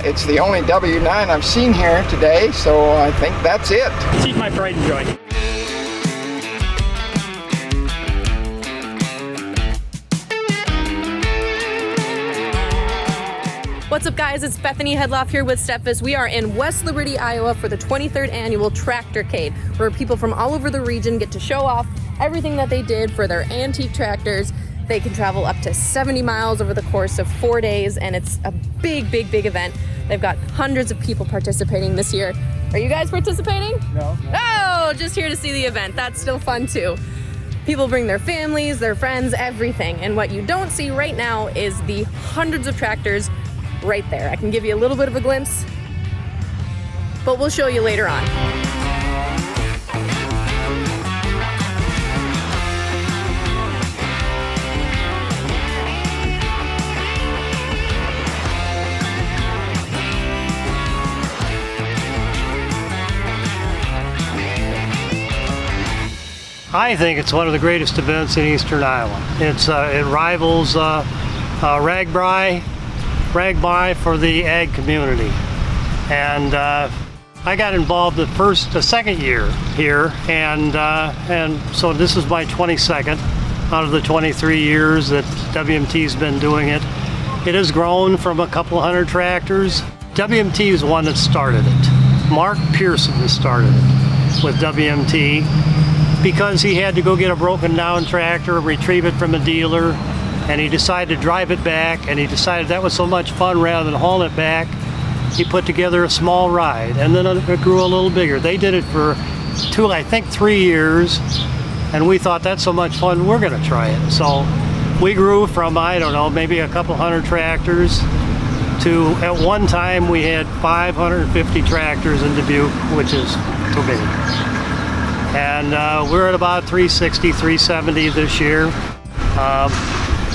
It's the only W9 I've seen here today, so I think that's it. Keep my pride and joy. What's up, guys? It's Bethany Hedloff here with Steffes. We are in West Liberty, Iowa for the 23rd Annual Tractorcade, where people from all over the region get to show off everything that they did for their antique tractors. They can travel up to 70 miles over the course of 4 days, and it's a big event. They've got hundreds of people participating this year. Are you guys participating? No. Oh, just here to see the event. That's still fun too. People bring their families, their friends, everything. And what you don't see right now is the hundreds of tractors right there. I can give you a little bit of a glimpse, but we'll show you later on. I think it's one of the greatest events in eastern Iowa. It rivals Ragbri for the ag community. And I got involved the second year here, and so this is my 22nd out of the 23 years that WMT's been doing it. It has grown from a couple hundred tractors. WMT is the one that started it. Mark Pearson started it with WMT because he had to go get a broken down tractor, retrieve it from a dealer, and he decided to drive it back, and he decided that was so much fun rather than hauling it back. He put together a small ride, and then it grew a little bigger. They did it for 3 years, and we thought that's so much fun, we're gonna try it. So we grew from, I don't know, maybe a couple hundred tractors to, at one time we had 550 tractors in Dubuque, which is too big. And we're at about 360, 370 this year.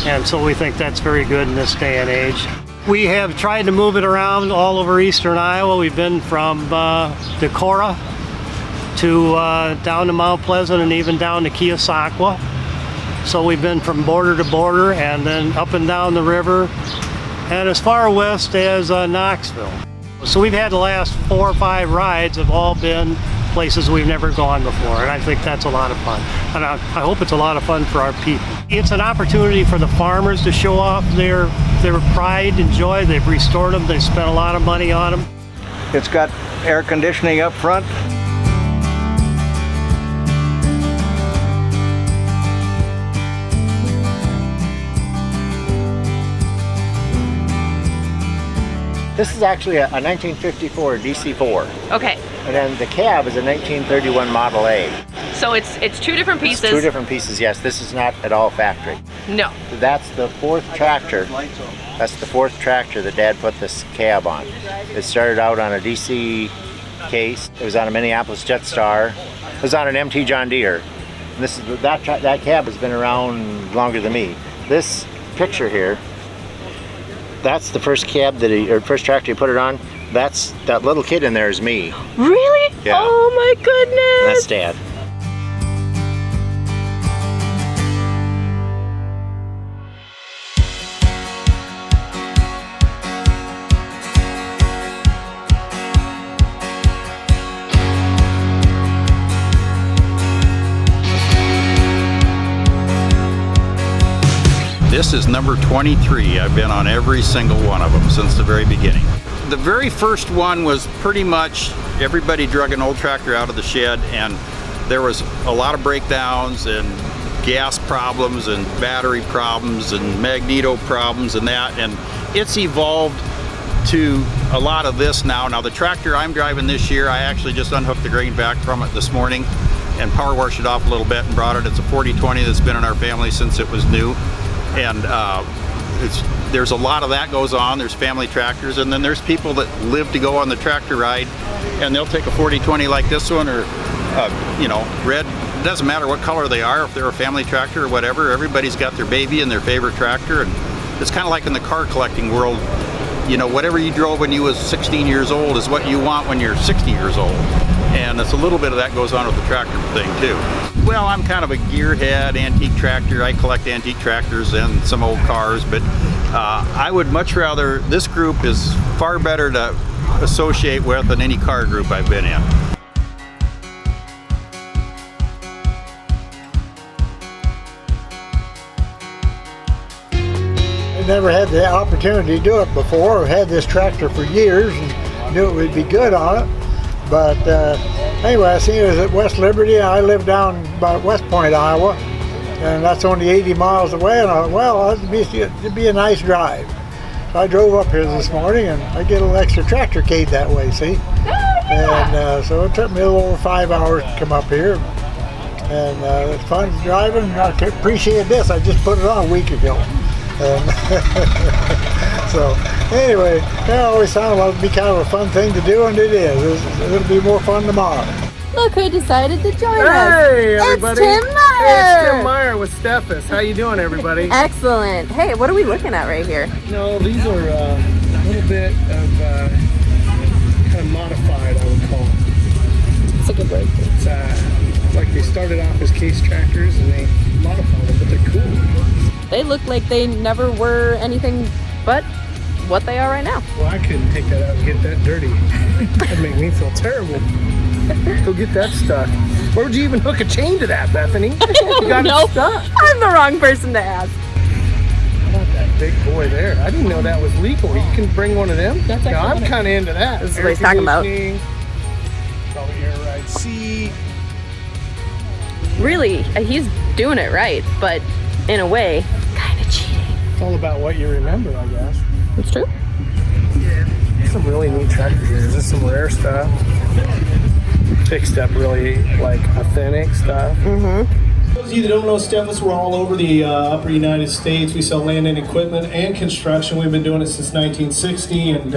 And so we think that's very good in this day and age. We have tried to move it around all over eastern Iowa. We've been from Decorah to down to Mount Pleasant and even down to Keosauqua. So we've been from border to border and then up and down the river and as far west as Knoxville. So we've had the last 4 or 5 rides have all been places we've never gone before, and I think that's a lot of fun. And I hope it's a lot of fun for our people. It's an opportunity for the farmers to show off their pride and joy. They've restored them, they've spent a lot of money on them. It's got air conditioning up front. This is actually a 1954 DC4. Okay, And then the cab is a 1931 Model A. so it's two different pieces. It's 2 different pieces, yes. This is not at all factory. No. That's the 4th tractor. That's the 4th tractor that Dad put this cab on. It started out on a DC case. It was on a Minneapolis Jetstar. It was on an MT John Deere. And this is that cab has been around longer than me. This picture here, that's the first cab first tractor he put it on. That little kid in there is me. Really? Yeah. Oh my goodness. And that's Dad. This is number 23. I've been on every single one of them since the very beginning. The very first one was pretty much everybody drug an old tractor out of the shed, and there was a lot of breakdowns and gas problems and battery problems and magneto problems and that, and it's evolved to a lot of this now. Now the tractor I'm driving this year, I actually just unhooked the grain back from it this morning and power washed it off a little bit and brought it. It's a 4020 that's been in our family since it was new. And there's a lot of that goes on. There's family tractors, and then there's people that live to go on the tractor ride, and they'll take a 4020 like this one, or red. It doesn't matter what color they are, if they're a family tractor or whatever. Everybody's got their baby and their favorite tractor, and it's kind of like in the car collecting world. You know, whatever you drove when you was 16 years old is what you want when you're 60 years old. and it's a little bit of that goes on with the tractor thing too. Well, I'm kind of a gearhead, antique tractor. I collect antique tractors and some old cars, but I would much rather, this group is far better to associate with than any car group I've been in. I never had the opportunity to do it before. I've had this tractor for years and knew it would be good on it. But anyway, I seen it was at West Liberty. I live down by West Point, Iowa, and that's only 80 miles away. And I thought, well, it'd be a nice drive. So I drove up here this morning, and I get a little extra tractorcade that way, see? And so it took me a little over 5 hours to come up here. And it's fun driving. I appreciate this. I just put it on a week ago. So anyway, that always sounded like it'd be kind of a fun thing to do, and it is. It'll be more fun tomorrow. Look who decided to join us. Hey everybody! It's Tim Meyer. Hey, it's Tim Meyer with Steffes. How you doing, everybody? Excellent. Hey, what are we looking at right here? No, these are a little bit of kind of modified, I would call them. It's a good word. It's like they started off as case tractors and they modified them, but they're cool. They look like they never were anything but what they are right now. Well, I couldn't take that out and get that dirty. That'd make me feel terrible. Go get that stuck. Where would you even hook a chain to that, Bethany? You got Nope. it stuck. I'm the wrong person to ask. How about that big boy there? I didn't know that was legal. You can bring one of them. That's now, I'm actually kind of into that. This is what he's talking about. Probably air ride seat. Really, he's doing it right, but in a way, kind of cheating. It's all about what you remember, I guess. It's true. Some really neat tractor gears. There's some rare stuff. Fixed up really like authentic stuff. Those of you that don't know Steffes, we're all over the upper United States. We sell land and equipment and construction. We've been doing it since 1960, and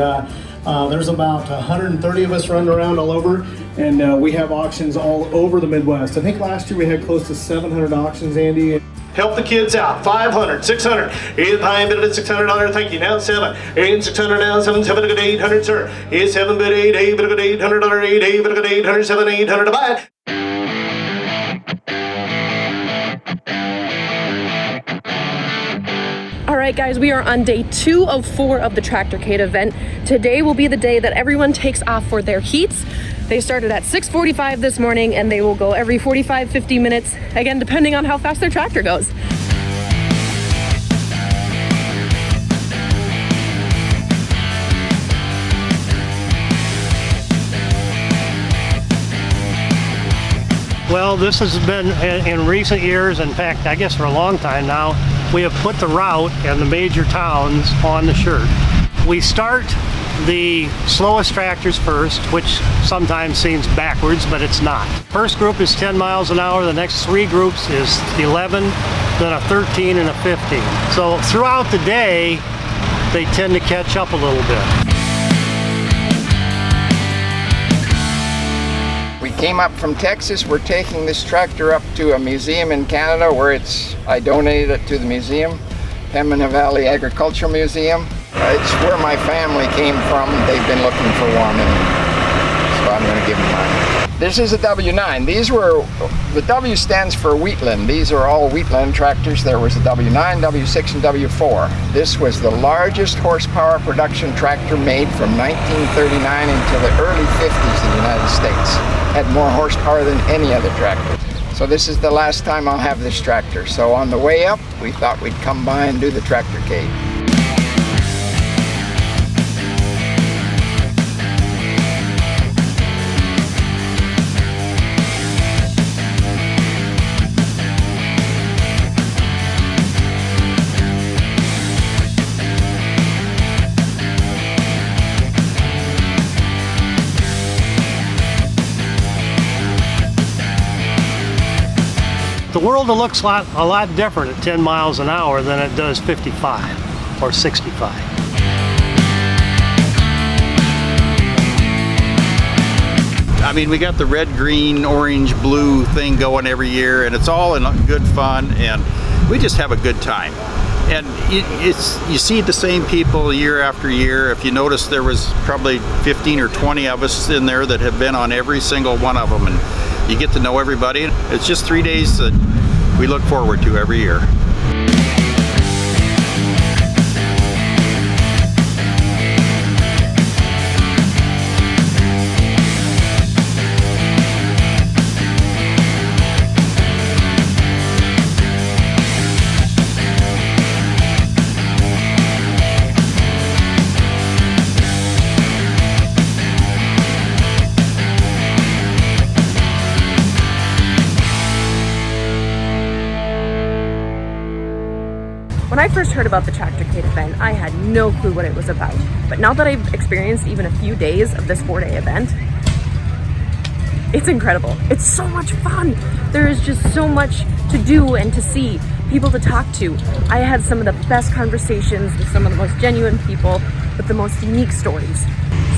there's about 130 of us running around all over, and we have auctions all over the Midwest. I think last year we had close to 700 auctions, Andy. Help the kids out. 500, 600. Here's $5 bid at $600. Thank you. Now 7. And 600 now. 7, 7 good 800, sir. Here's 7 bid 8. 8 bid good $800. 8 8 bid good 800. 7 800 to buy. All right, guys, we are on day 2 of 4 of the Tractorcade event. Today will be the day that everyone takes off for their heats. They started at 6:45 this morning, and they will go every 45-50 minutes, again, depending on how fast their tractor goes. Well, this has been in recent years, in fact, I guess for a long time now, we have put the route and the major towns on the shirt. We start the slowest tractors first, which sometimes seems backwards, but it's not. First group is 10 miles an hour, the next 3 groups is 11, then a 13 and a 15. So throughout the day, they tend to catch up a little bit. We came up from Texas. We're taking this tractor up to a museum in Canada where I donated it to the museum, Pembina Valley Agricultural Museum. It's where my family came from. They've been looking for one, so I'm going to give them mine. This is a W9. The W stands for Wheatland. These are all Wheatland tractors. There was a W9, W6, and W4. This was the largest horsepower production tractor made from 1939 until the early 50s in the United States. Had more horsepower than any other tractor. So this is the last time I'll have this tractor. So on the way up, we thought we'd come by and do the Tractorcade. The world looks a lot different at 10 miles an hour than it does 55 or 65. I mean, we got the red, green, orange, blue thing going every year, and it's all in good fun, and we just have a good time. And you see the same people year after year. If you notice, there was probably 15 or 20 of us in there that have been on every single one of them, and you get to know everybody. It's just 3 days that we look forward to every year. When I first heard about the Tractorcade event, I had no clue what it was about. But now that I've experienced even a few days of this 4-day event, it's incredible. It's so much fun. There is just so much to do and to see, people to talk to. I had some of the best conversations with some of the most genuine people with the most unique stories.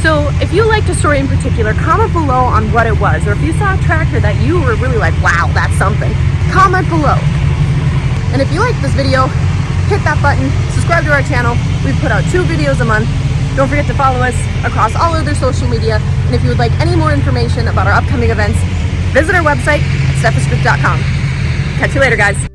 So if you liked a story in particular, comment below on what it was, or if you saw a tractor that you were really like, wow, that's something, comment below. And if you liked this video, hit that button, subscribe to our channel. We put out 2 videos a month. Don't forget to follow us across all other social media. And if you would like any more information about our upcoming events, visit our website at steffesgroup.com. Catch you later, guys.